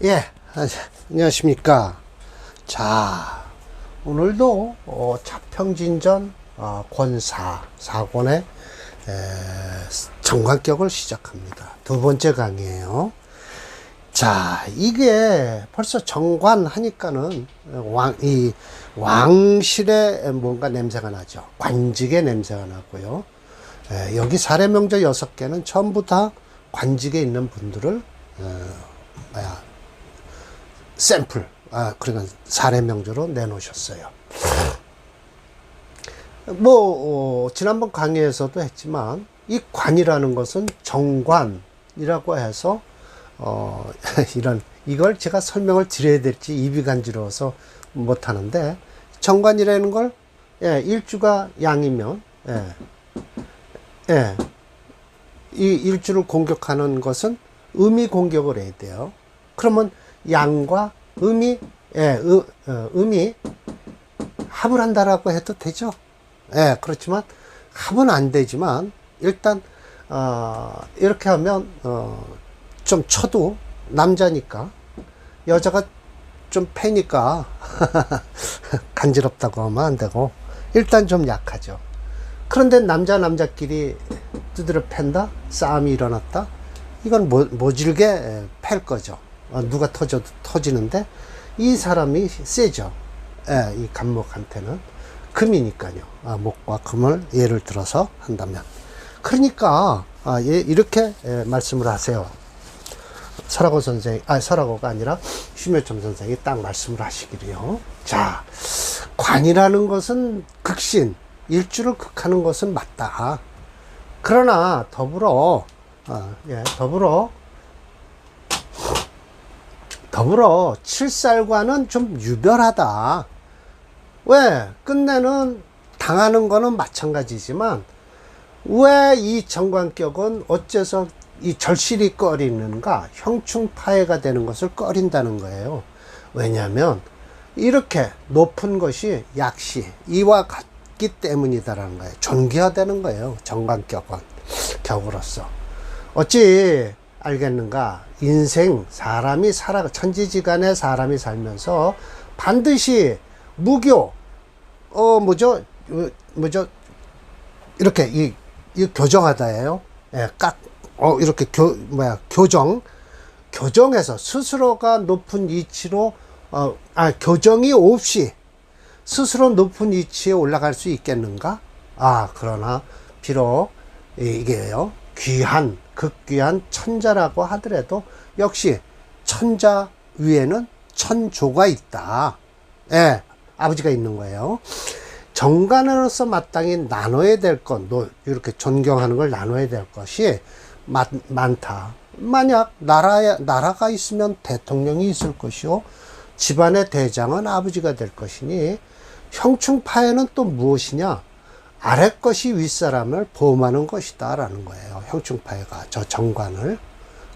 예, 안녕하십니까. 자, 오늘도 자평진전 권사 4권의 정관격을 시작합니다. 두 번째 강의예요. 자, 이게 벌써 정관 하니까는 왕실의 뭔가 냄새가 나죠. 관직의 냄새가 나고요. 여기 사례명저 6개는 전부 다 관직에 있는 분들을 샘플, 그러니까 사례명저로 내놓으셨어요. 지난번 강의에서도 했지만, 이 관이라는 것은 정관이라고 해서, 이걸 제가 설명을 드려야 될지 입이 간지러워서 못하는데, 정관이라는 걸, 일주가 양이면, 이 일주를 공격하는 것은 음이 공격을 해야 돼요. 그러면 양과 음이 합을 한다라고 해도 되죠. 그렇지만 합은 안 되지만 일단 이렇게 하면 좀 쳐도 남자니까 여자가 좀 패니까 간지럽다고 하면 안 되고 일단 좀 약하죠. 그런데 남자끼리 두드려 팬다, 싸움이 일어났다, 이건 모질게 팰 거죠. 누가 터져도 터지는데 이 사람이 세죠. 이 간목한테는 금이니까요. 목과 금을 예를 들어서 한다면, 그러니까 이렇게 말씀을 하세요. 설하고 선생, 설하고가 아니라 심효점 선생이 딱 말씀을 하시기로요. 자, 관이라는 것은 극신, 일주를 극하는 것은 맞다. 그러나 더불어 칠살과는 좀 유별하다. 왜? 끝내는 당하는 거는 마찬가지지만 왜 이 정관격은 어째서 이 절실히 꺼리는가? 형충파해가 되는 것을 꺼린다는 거예요. 왜냐하면 이렇게 높은 것이 약시 이와 같기 때문이다라는 거예요. 존귀화되는 거예요. 정관격은 격으로서. 어찌 알겠는가? 인생, 사람이 천지지간에 사람이 살면서 반드시 무교, 이렇게 이 교정하다예요. 이렇게 교정해서 스스로가 높은 위치로, 교정이 없이 스스로 높은 위치에 올라갈 수 있겠는가? 그러나 비록 이게요, 극귀한 천자라고 하더라도 역시 천자 위에는 천조가 있다. 아버지가 있는 거예요. 정관으로서 마땅히 나눠야 될 것, 이렇게 존경하는 걸 나눠야 될 것이 많다. 만약 나라가 있으면 대통령이 있을 것이요, 집안의 대장은 아버지가 될 것이니, 형충파에는 또 무엇이냐? 아래 것이 윗사람을 보호하는 것이다 라는 거예요. 형충파해가 저 정관을.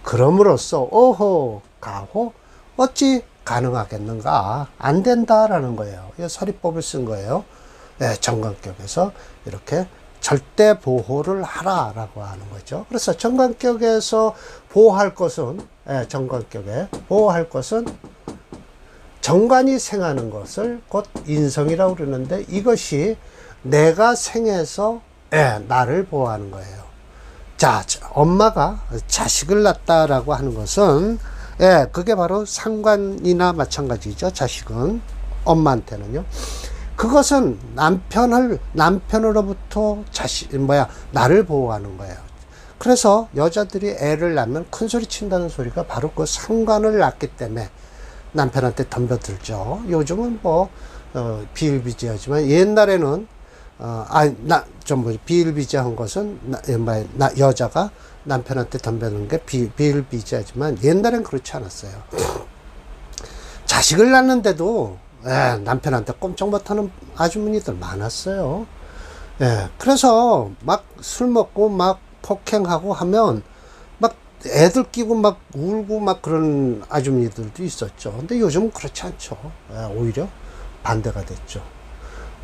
그럼으로써 가호 어찌 가능하겠는가? 안 된다라는 거예요. 이 서리법을 쓴 거예요. 정관격에서 이렇게 절대 보호를 하라라고 하는 거죠. 그래서 정관격에서 보호할 것은, 정관격에 보호할 것은 정관이 생하는 것을 곧 인성이라고 그러는데, 이것이 내가 생해서 나를 보호하는 거예요. 자, 엄마가 자식을 낳았다라고 하는 것은 그게 바로 상관이나 마찬가지죠. 자식은 엄마한테는요. 그것은 남편으로부터 나를 보호하는 거예요. 그래서 여자들이 애를 낳으면 큰 소리 친다는 소리가 바로 그 상관을 낳기 때문에 남편한테 덤벼들죠. 요즘은 비일비재하지만 옛날에는 비일비재한 것은 여자가 남편한테 덤벼드는 게 비일비재하지만 옛날엔 그렇지 않았어요. 자식을 낳는데도 남편한테 꼼짝 못하는 아주머니들 많았어요. 그래서 막 술 먹고 막 폭행하고 하면 막 애들 끼고 막 울고 막 그런 아주머니들도 있었죠. 근데 요즘은 그렇지 않죠. 오히려 반대가 됐죠.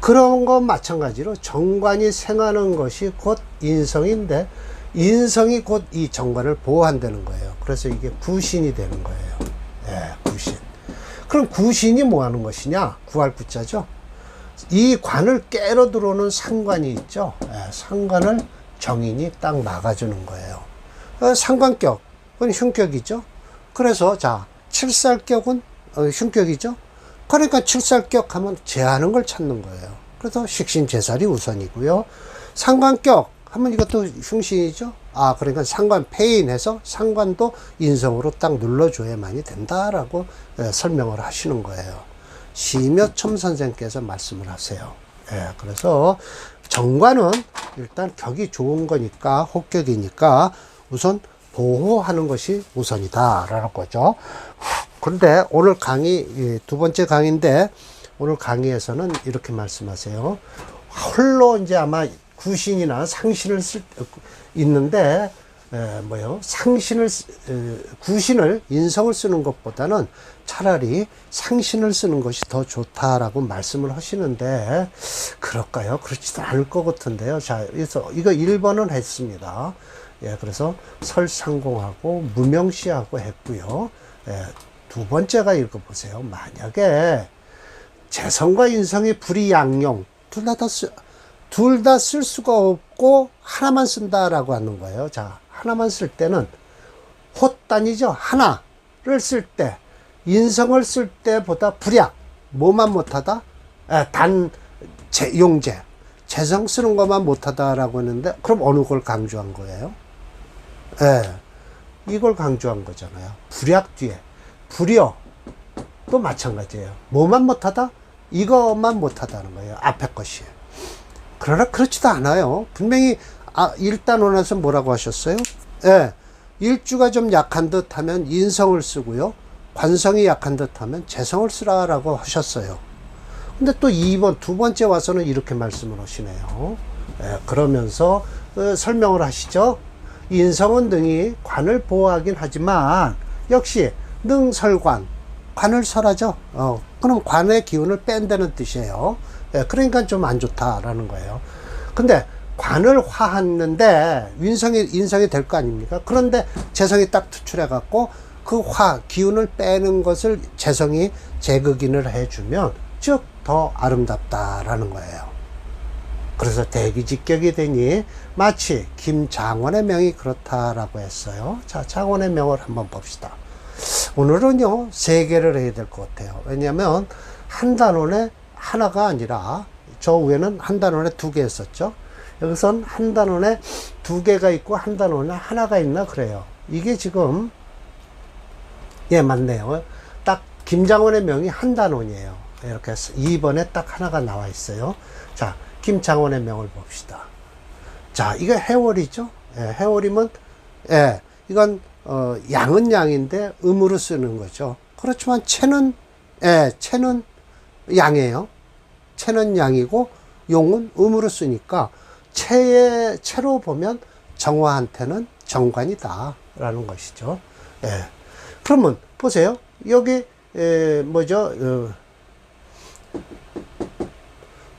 그런 것 마찬가지로 정관이 생하는 것이 곧 인성인데, 인성이 곧 이 정관을 보호한다는 거예요. 그래서 이게 구신이 되는 거예요. 구신. 그럼 구신이 뭐 하는 것이냐? 구할 구자죠. 이 관을 깨러 들어오는 상관이 있죠. 상관을 정인이 딱 막아주는 거예요. 상관격은 흉격이죠. 그래서 자, 칠살격은 흉격이죠. 그러니까 칠살격 하면 제하는 걸 찾는 거예요. 그래서 식신제살이 우선이고요. 상관격 하면 이것도 흉신이죠. 그러니까 상관 폐인해서 상관도 인성으로 딱 눌러줘야만이 된다라고 설명을 하시는 거예요. 심여첨 선생께서 말씀을 하세요. 그래서 정관은 일단 격이 좋은 거니까, 혹격이니까 우선 보호하는 것이 우선이다라는 거죠. 그런데 오늘 강의, 두 번째 강의인데, 오늘 강의에서는 이렇게 말씀하세요. 홀로 이제 아마 구신이나 상신을 있는데, 구신을, 인성을 쓰는 것보다는 차라리 상신을 쓰는 것이 더 좋다라고 말씀을 하시는데, 그럴까요? 그렇지도 않을 것 같은데요. 자, 그래서 이거 1번은 했습니다. 그래서 설상공하고 무명시하고 했고요. 두 번째가 읽어보세요. 만약에 재성과 인성이 불이양용, 둘 다 쓸 수가 없고 하나만 쓴다라고 하는 거예요. 자, 하나만 쓸 때는 헛단이죠. 하나를 쓸 때, 인성을 쓸 때보다 불약, 뭐만 못하다? 용재, 재성 쓰는 것만 못하다라고 했는데, 그럼 어느 걸 강조한 거예요? 이걸 강조한 거잖아요. 불약 뒤에 불여 또 마찬가지예요. 뭐만 못하다? 이것만 못하다는 거예요. 앞에 것이. 그러나 그렇지도 않아요. 분명히 1단원에서 뭐라고 하셨어요? 일주가 좀 약한 듯 하면 인성을 쓰고요. 관성이 약한 듯 하면 재성을 쓰라라고 하셨어요. 근데 또 2번, 두 번째 와서는 이렇게 말씀을 하시네요. 그러면서 설명을 하시죠. 인성은 능히 관을 보호하긴 하지만 역시 능설관, 관을 설하죠. 그럼 관의 기운을 뺀다는 뜻이에요. 그러니까 좀 안 좋다라는 거예요. 근데 관을 화했는데 인성이 될 거 아닙니까? 그런데 재성이 딱 투출해 갖고 그 기운을 빼는 것을 재성이 재극인을 해주면 즉 더 아름답다라는 거예요. 그래서 대기직격이 되니 마치 김장원의 명이 그렇다라고 했어요. 자, 장원의 명을 한번 봅시다. 오늘은요, 3개를 해야 될 것 같아요. 왜냐하면 한 단원에 하나가 아니라 저 위에는 한 단원에 2개 했었죠. 여기선 한 단원에 2개가 있고 한 단원에 하나가 있나 그래요. 이게 지금 맞네요. 딱 김장원의 명이 한 단원이에요. 이렇게 해서 2번에 딱 하나가 나와 있어요. 자, 김장원의 명을 봅시다. 자, 이거 해월이죠. 해월이면 이건 양은 양인데 음으로 쓰는 거죠. 그렇지만 채는 양이에요. 채는 양이고 용은 음으로 쓰니까 채로 보면 정화한테는 정관이다라는 것이죠. 그러면 보세요. 여기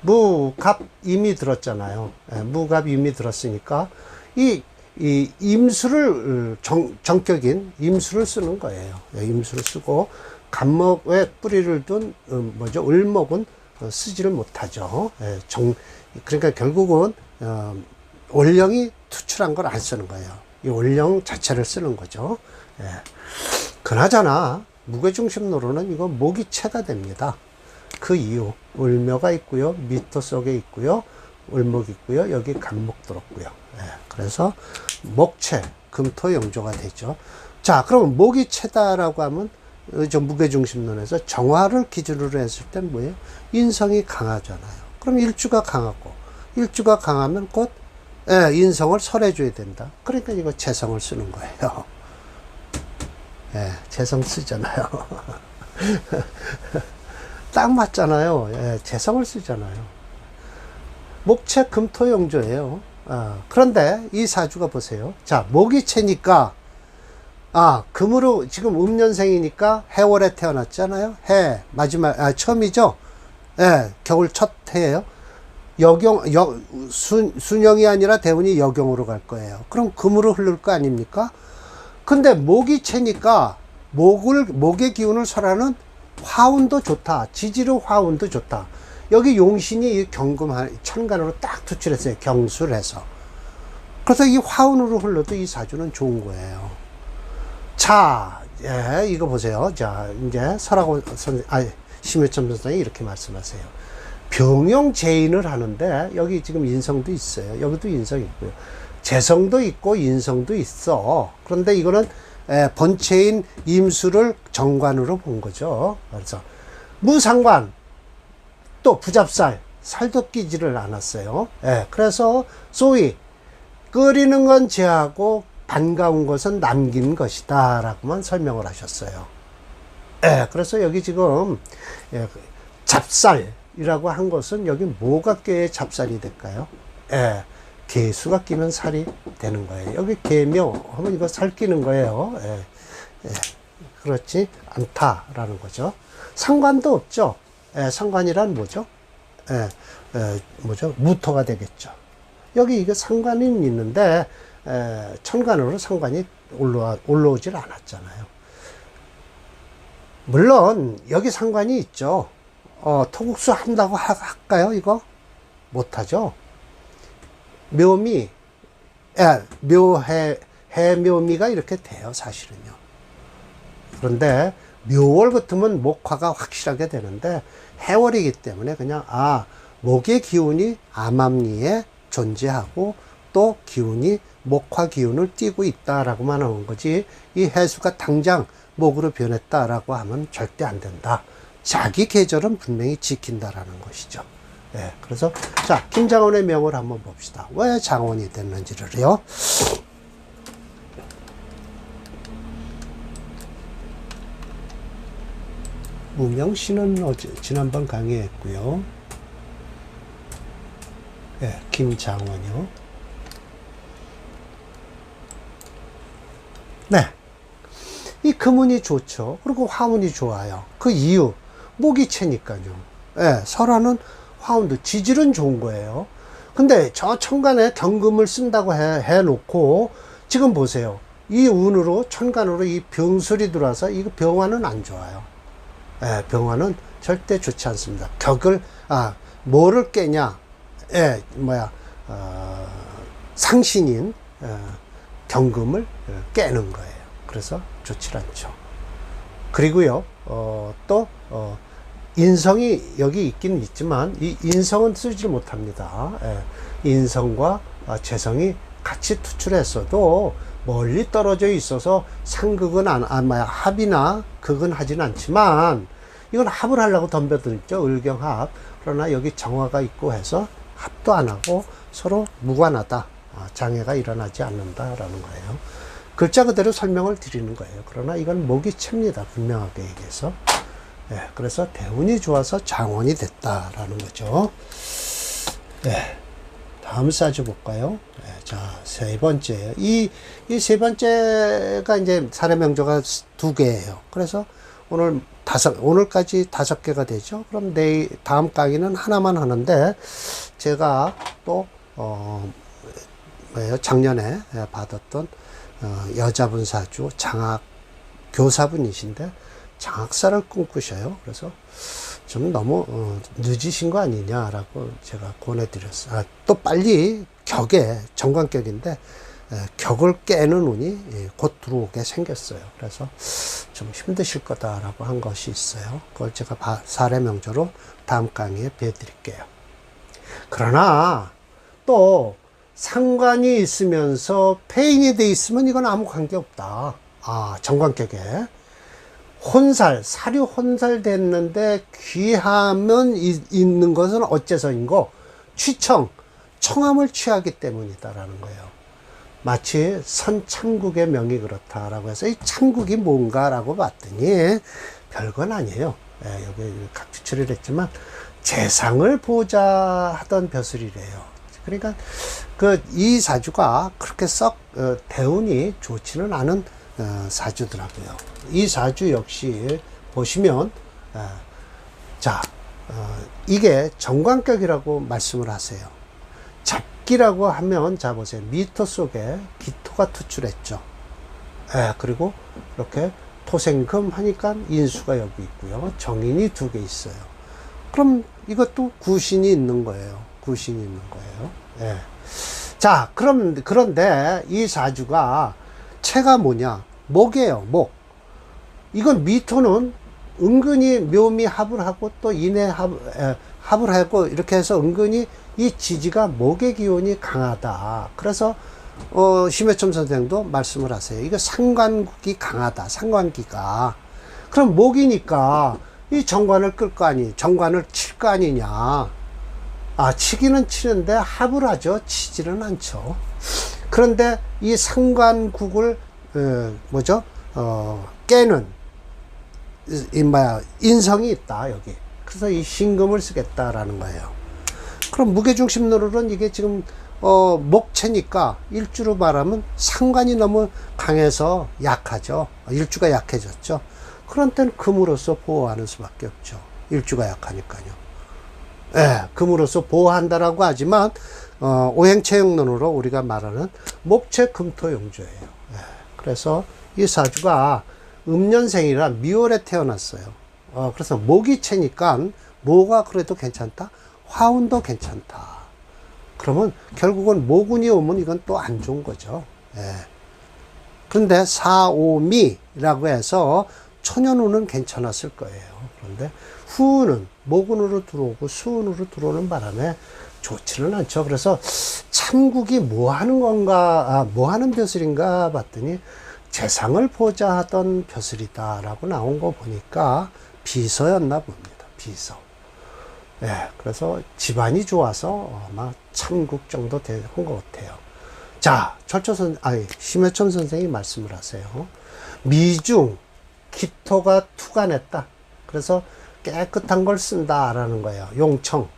무갑임이 들었잖아요. 무갑임이 들었으니까 이 임수를 정격인 임수를 쓰는 거예요. 임수를 쓰고 갑목에 뿌리를 둔 을목은 쓰지를 못하죠. 그러니까 결국은 올령이 투출한 걸 안 쓰는 거예요. 이 올령 자체를 쓰는 거죠. 그나저나 무게중심로는 이거 목이 채가 됩니다. 그 이유 을묘가 있고요, 미토 속에 있고요, 을목 있고요, 여기 간목 들었고요. 그래서 목채, 금토 영조가 되죠. 자, 그럼 목이 채다라고 하면 저 무게중심론에서 정화를 기준으로 했을 땐 뭐예요? 인성이 강하잖아요. 그럼 일주가 강하고, 일주가 강하면 곧 인성을 설해줘야 된다. 그러니까 이거 재성을 쓰는 거예요. 재성 쓰잖아요. 딱 맞잖아요. 재성을 쓰잖아요. 목채 금토 영조예요. 그런데 이 사주가 보세요. 자, 목이 채니까 금으로 지금 음년생이니까 해월에 태어났잖아요. 해 마지막 처음이죠. 겨울 첫 해예요. 순영이 아니라 대운이 여경으로 갈 거예요. 그럼 금으로 흐를 거 아닙니까? 근데 목이 채니까 목의 기운을 설하는 화운도 좋다. 지지로 화운도 좋다. 여기 용신이 경금 천간으로 딱 투출했어요. 경수를 해서. 그래서 이 화운으로 흘러도 이 사주는 좋은 거예요. 자, 예, 이거 보세요. 자, 이제 심효점 선생이 이렇게 말씀하세요. 병용재인을 하는데, 여기 지금 인성도 있어요. 여기도 인성 있고요. 재성도 있고 인성도 있어. 그런데 이거는 본체인 임수를 정관으로 본 거죠. 그래서 무상관, 또 부잡살, 살도 끼지를 않았어요. 그래서 소위 끓이는 건 제하고 반가운 것은 남긴 것이다 라고만 설명을 하셨어요. 그래서 여기 지금 잡살이라고 한 것은 여기 뭐가 껴야 잡살이 될까요? 개수가 끼면 살이 되는 거예요. 여기 개묘 하면 이거 살 끼는 거예요. 그렇지 않다라는 거죠. 상관도 없죠. 상관이란 뭐죠? 뭐죠? 무토가 되겠죠. 여기 이거 상관이 있는데 천간으로 상관이 올라오질 않았잖아요. 물론 여기 상관이 있죠. 토국수 한다고 할까요? 이거 못하죠. 묘미, 해묘미가 이렇게 돼요, 사실은요. 그런데 묘월 같으면 목화가 확실하게 되는데 해월이기 때문에 그냥 목의 기운이 암암리에 존재하고 또 기운이 목화 기운을 띠고 있다라고만 하는 거지, 이 해수가 당장 목으로 변했다라고 하면 절대 안 된다. 자기 계절은 분명히 지킨다라는 것이죠. 그래서 자, 김장원의 명을 한번 봅시다. 왜 장원이 됐는지를요. 무명씨는 지난번 강의했고요. 김장원이요. 네. 이 금운이 좋죠. 그리고 화운이 좋아요. 그 이유, 목이 채니까요. 설화는 화운도 지질은 좋은 거예요. 근데 저 천간에 경금을 쓴다고 해놓고 지금 보세요. 이 운으로 천간으로 이 병술이 들어와서 이거 병화는 안 좋아요. 병화는 절대 좋지 않습니다. 뭐를 깨냐? 상신인 경금을 깨는 거예요. 그래서 좋지 않죠. 그리고요, 인성이 여기 있긴 있지만 이 인성은 쓰지 못합니다. 인성과 재성이 같이 투출했어도 멀리 떨어져 있어서 상극은 합이나 극은 하진 않지만 이건 합을 하려고 덤벼들죠. 을경합. 그러나 여기 정화가 있고 해서 합도 안 하고 서로 무관하다. 장애가 일어나지 않는다라는 거예요. 글자 그대로 설명을 드리는 거예요. 그러나 이건 목이 챕니다. 분명하게 얘기해서. 그래서 대운이 좋아서 장원이 됐다라는 거죠. 다음 사주 볼까요? 자, 세 번째. 이 세 번째가 이제 사례명조가 2개예요. 그래서 오늘까지 5개가 되죠. 그럼 다음 강의는 하나만 하는데, 제가 또, 작년에 받았던, 여자분 사주, 장학, 교사분이신데, 장학사를 꿈꾸셔요. 그래서 좀 너무 늦으신 거 아니냐라고 제가 권해드렸어요. 또 빨리 정관격인데 격을 깨는 운이 곧 들어오게 생겼어요. 그래서 좀 힘드실 거다라고 한 것이 있어요. 그걸 제가 사례명조로 다음 강의에 배워드릴게요. 그러나 또 상관이 있으면서 폐인이 돼 있으면 이건 아무 관계 없다. 정관격에 사류 혼살 됐는데 귀하면 있는 것은 어째서인고? 청함을 취하기 때문이다라는 거예요. 마치 선창국의 명이 그렇다라고 해서 이 창국이 뭔가라고 봤더니 별건 아니에요. 여기 각주 처리를 했지만 재상을 보자 하던 벼슬이래요. 그러니까 이 사주가 그렇게 썩 대운이 좋지는 않은 사주더라고요. 이 사주 역시 보시면 이게 정관격이라고 말씀을 하세요. 잡기라고 하면 자 보세요. 미터 속에 기토가 투출했죠. 그리고 이렇게 토생금 하니까 인수가 여기 있고요. 정인이 2개 있어요. 그럼 이것도 구신이 있는 거예요. 구신이 있는 거예요. 예. 자, 그런데 이 사주가 체가 뭐냐? 목이에요, 목. 이건 미토는 은근히 묘미 합을 하고 또 인해 합을 하고 이렇게 해서 은근히 이 지지가 목의 기운이 강하다. 그래서 심해첨 선생도 말씀을 하세요. 이거 상관국이 강하다. 상관기가. 그럼 목이니까 이 정관을 끌 거 아니, 정관을 칠 거 아니냐. 아, 치기는 치는데 합을 하죠. 치지는 않죠. 그런데 이 상관국을 깨는 인성이 있다 여기. 그래서 이 신금을 쓰겠다라는 거예요. 그럼 무게중심론으로는 이게 지금 목체니까 일주로 말하면 상관이 너무 강해서 약하죠. 일주가 약해졌죠. 그런 때는 금으로서 보호하는 수밖에 없죠. 일주가 약하니까요. 예, 금으로서 보호한다라고 하지만 오행체형론으로 우리가 말하는 목체 금토용조예요. 예, 그래서 이 사주가 음년생이라 미월에 태어났어요. 그래서 목이 체니까 모가 그래도 괜찮다. 화운도 괜찮다. 그러면 결국은 모군이 오면 이건 또 안 좋은 거죠. 예. 그런데 사오미라고 해서 초년운은 괜찮았을 거예요. 그런데 후운은 모군으로 들어오고 수운으로 들어오는 바람에 좋지는 않죠. 그래서 참국이 뭐 하는 건가, 뭐 하는 벼슬인가 봤더니 재상을 보자 하던 벼슬이다라고 나온 거 보니까 비서였나 봅니다. 비서. 예, 그래서 집안이 좋아서 아마 참국 정도 한 것 같아요. 자, 심해첨 선생이 말씀을 하세요. 미중, 기토가 투간했다. 그래서 깨끗한 걸 쓴다라는 거예요. 용청.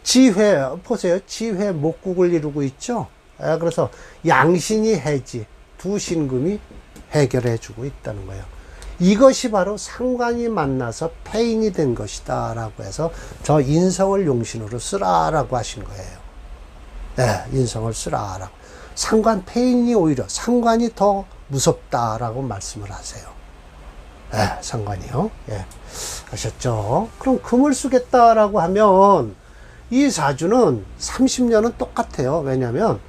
지회, 보세요. 지회 목국을 이루고 있죠. 예, 그래서 양신이 해지, 두 신금이 해결해 주고 있다는 거예요. 이것이 바로 상관이 만나서 패인이 된 것이다 라고 해서 저 인성을 용신으로 쓰라라고 하신 거예요. 네, 인성을 쓰라라고. 상관 패인이 오히려 상관이 더 무섭다라고 말씀을 하세요. 네, 상관이요. 예. 아셨죠? 그럼 금을 쓰겠다라고 하면 이 사주는 30년은 똑같아요. 왜냐하면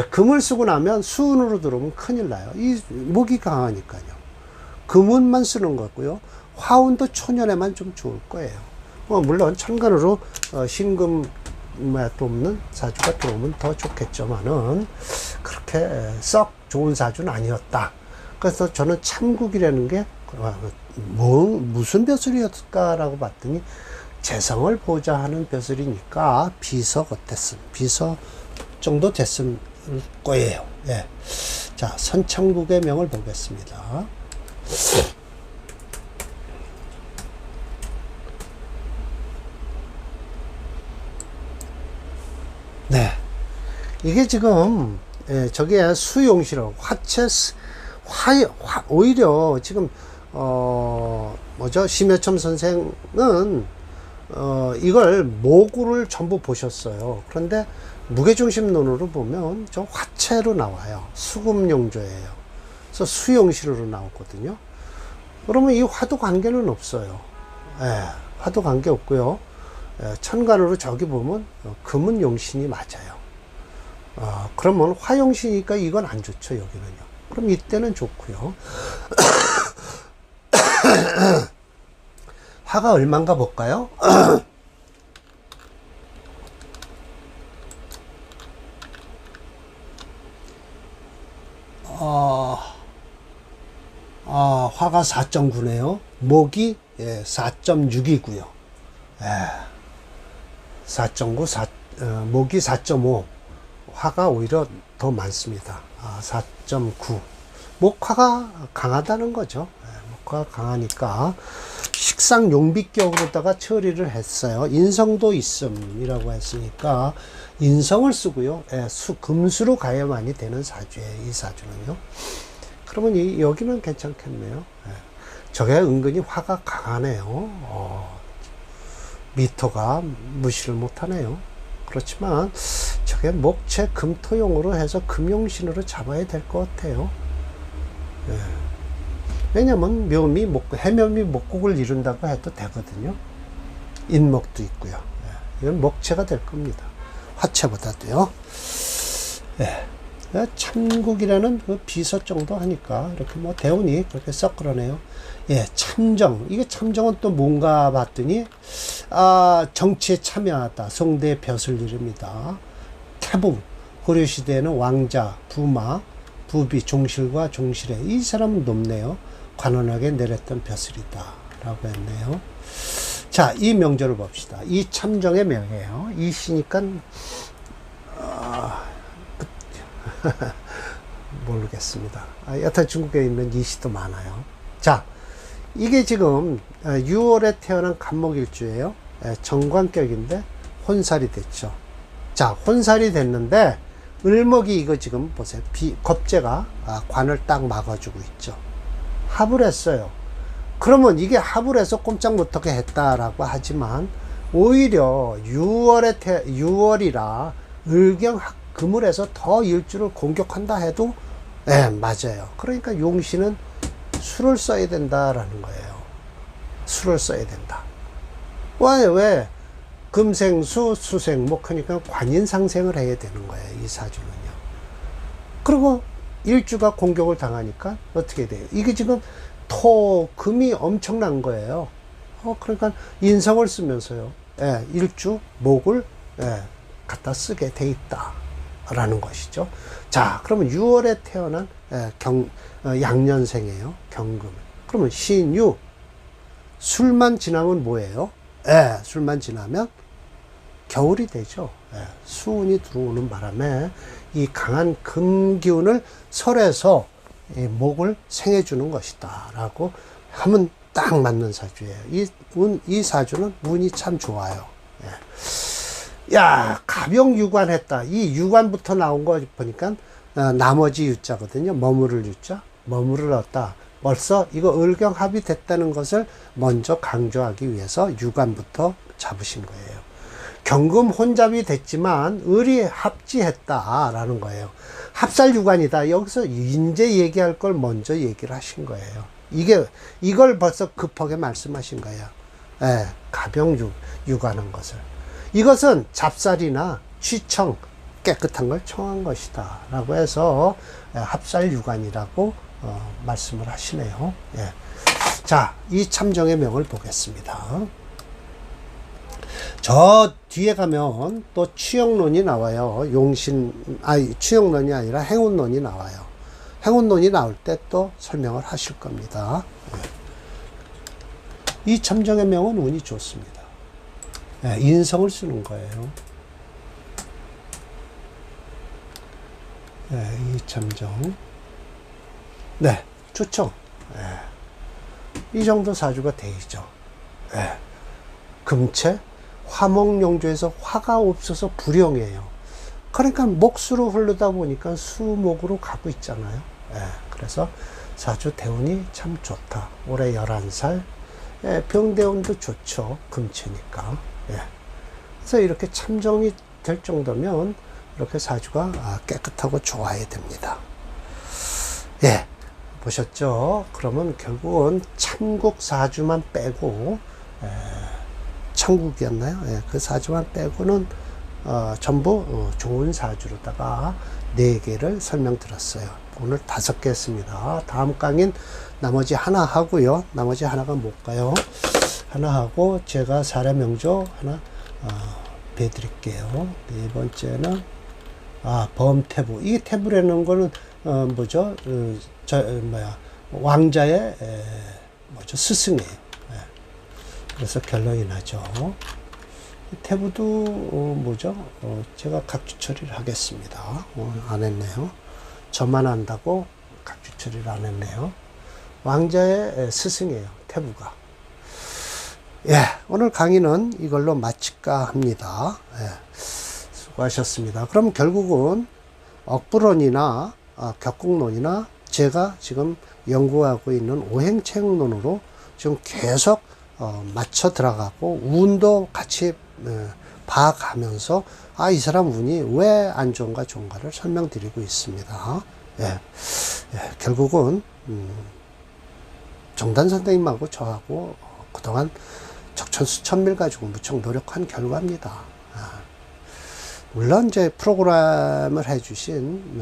금을 쓰고 나면 수운으로 들어오면 큰일 나요. 이 목이 강하니까요. 금운만 쓰는 거고요. 화운도 초년에만 좀 좋을 거예요. 물론 천간으로 신금에 돕는 사주가 들어오면 더 좋겠지만은 그렇게 썩 좋은 사주는 아니었다. 그래서 저는 참국이라는 게 무슨 벼슬이었을까라고 봤더니 재성을 보자 하는 벼슬이니까 비서 정도 됐을 거예요. 예. 자, 선창국의 명을 보겠습니다. 네. 이게 지금, 저게 수용시로, 오히려 지금, 심해첨 선생은, 이걸 모구를 전부 보셨어요. 그런데 무게중심론으로 보면 저 화체로 나와요. 수금용조예요. 그래서 수용시로 나오거든요. 그러면 이 화도 관계는 없어요. 예, 화도 관계 없고요. 천간으로 저기 보면 금은 용신이 맞아요. 그러면 화용신이니까 이건 안 좋죠, 여기는요. 그럼 이때는 좋고요. 화가 얼마인가 볼까요? 화가 4.9네요. 목이 4.6이고요. 4.9, 목이 4.5. 화가 오히려 더 많습니다. 4.9. 목화가 강하다는 거죠. 목화가 강하니까 식상 용비격으로다가 처리를 했어요. 인성도 있음이라고 했으니까 인성을 쓰고요. 금수로 가야만이 되는 사주예요. 이 사주는요. 그러면 여기는 괜찮겠네요. 저게 은근히 화가 강하네요. 미토가 무시를 못하네요. 그렇지만 저게 목체 금토용으로 해서 금용신으로 잡아야 될 것 같아요. 왜냐면 묘미, 해묘미, 목국을 이룬다고 해도 되거든요. 인목도 있고요. 예, 이건 목체가 될 겁니다. 화체보다도요. 예. 참국이라는 그 비서 정도 하니까 이렇게 뭐 대운이 그렇게 썩 그러네요. 예, 참정. 이게 참정은 또 뭔가 봤더니, 정치에 참여하다. 성대의 벼슬 이릅니다. 태부. 고려시대에는 왕자, 부마, 부비, 종실과 종실에. 이 사람은 높네요. 관원에게 내렸던 벼슬이다. 라고 했네요. 자, 이 명절을 봅시다. 이 참정의 명이에요. 이 시니까, 모르겠습니다. 여튼 중국에 있는 이 시도 많아요. 자, 이게 지금 6월에 태어난 간목일주예요. 정관격인데 혼살이 됐죠. 자, 혼살이 됐는데 을목이 이거 지금 보세요. 겁재가 관을 딱 막아주고 있죠. 합을 했어요. 그러면 이게 합을 해서 꼼짝 못하게 했다라고 하지만 오히려 6월이라 을경 금을 해서 더 일주를 공격한다 해도 맞아요. 그러니까 용신은 수를 써야 된다라는 거예요. 수를 써야 된다. 왜? 금생수, 수생목 하니까 관인상생을 해야 되는 거예요. 이 사주는요. 그리고 일주가 공격을 당하니까 어떻게 돼요? 이게 지금 금이 엄청난 거예요. 그러니까 인성을 쓰면서요. 일주, 목을 갖다 쓰게 돼 있다. 라는 것이죠. 자, 그러면 6월에 태어난 양년생이에요. 경금. 그러면 신유. 술만 지나면 뭐예요? 술만 지나면 겨울이 되죠. 수운이 들어오는 바람에 이 강한 금 기운을 설해서 목을 생해주는 것이다. 라고 하면 딱 맞는 사주예요. 이 사주는 운이 참 좋아요. 야, 가병 유관했다. 이 유관부터 나온 거 보니까 나머지 유자거든요. 머무를 유자. 머무를 얻다. 벌써 이거 을경합이 됐다는 것을 먼저 강조하기 위해서 유관부터 잡으신 거예요. 경금 혼잡이 됐지만 을이 합지했다라는 거예요. 합살 유관이다. 여기서 이제 얘기할 걸 먼저 얘기를 하신 거예요. 이걸 벌써 급하게 말씀하신 거예요. 가병 유관한 것을. 이것은 잡살이나 취청, 깨끗한 걸 청한 것이다. 라고 해서 합살 유관이라고 말씀을 하시네요. 자, 이 참정의 명을 보겠습니다. 저 뒤에 가면 또 취역론이 나와요. 취역론이 아니라 행운론이 나와요. 행운론이 나올 때 또 설명을 하실 겁니다. 이 참정의 명은 운이 좋습니다. 인성을 쓰는 거예요. 이 참정. 네, 좋죠. 이 정도 사주가 되죠. 금체, 화목용조에서 화가 없어서 불용이에요. 그러니까 목수로 흐르다 보니까 수목으로 가고 있잖아요. 그래서 사주 대운이 참 좋다. 올해 11살. 병대운도 좋죠. 금체니까. 그래서 이렇게 참정이 될 정도면 이렇게 사주가 깨끗하고 좋아야 됩니다. 보셨죠? 그러면 결국은 참국 사주만 빼고 천국이었나요? 그 사주만 빼고는 전부 좋은 사주로다가 4개를 설명드렸어요. 오늘 5개 했습니다. 다음 강의는 나머지 하나 하고요. 나머지 하나가 뭘까요? 하나 하고 제가 사례명조 하나 배드릴게요. 네 번째는 범태부. 이 태부라는 거는 뭐죠? 왕자의 스승이에요. 그래서 결론이 나죠. 태부도 뭐죠? 제가 각주 처리를 하겠습니다. 안 했네요. 저만 안다고 각주 처리를 안 했네요. 왕자의 스승이에요. 태부가. 오늘 강의는 이걸로 마칠까 합니다. 수고하셨습니다. 그럼 결국은 억부론이나 격국론이나 제가 지금 연구하고 있는 오행체육론으로 지금 계속 맞춰 들어가고 운도 같이 봐가면서 이 사람 운이 왜 안 좋은가 좋은가를 설명드리고 있습니다. 결국은 정단 선생님하고 저하고 그동안 적천 수천밀 가지고 무척 노력한 결과입니다. 물론 이제 프로그램을 해주신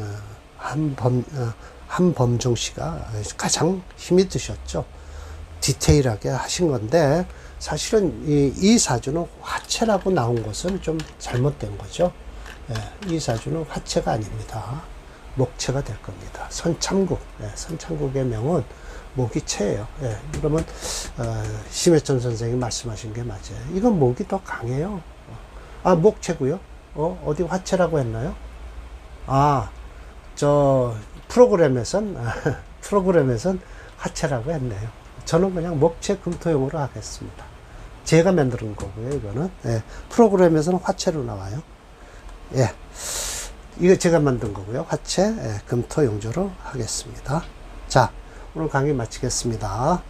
한범종 씨가 가장 힘이 드셨죠. 디테일하게 하신 건데 사실은 이 사주는 화채라고 나온 것은 좀 잘못된 거죠. 이 사주는 화채가 아닙니다. 목채가 될 겁니다. 선참국, 선참국의 명은 목이 채예요. 그러면 심해천 선생님이 말씀하신 게 맞아요. 이건 목이 더 강해요. 목채고요. 어디 화채라고 했나요? 저 프로그램에선 화채라고 했네요. 저는 그냥 목채 금토용으로 하겠습니다. 제가 만드는 거고요, 이거는. 프로그램에서는 화채로 나와요. 이거 제가 만든 거고요. 화채, 금토용조로 하겠습니다. 자, 오늘 강의 마치겠습니다.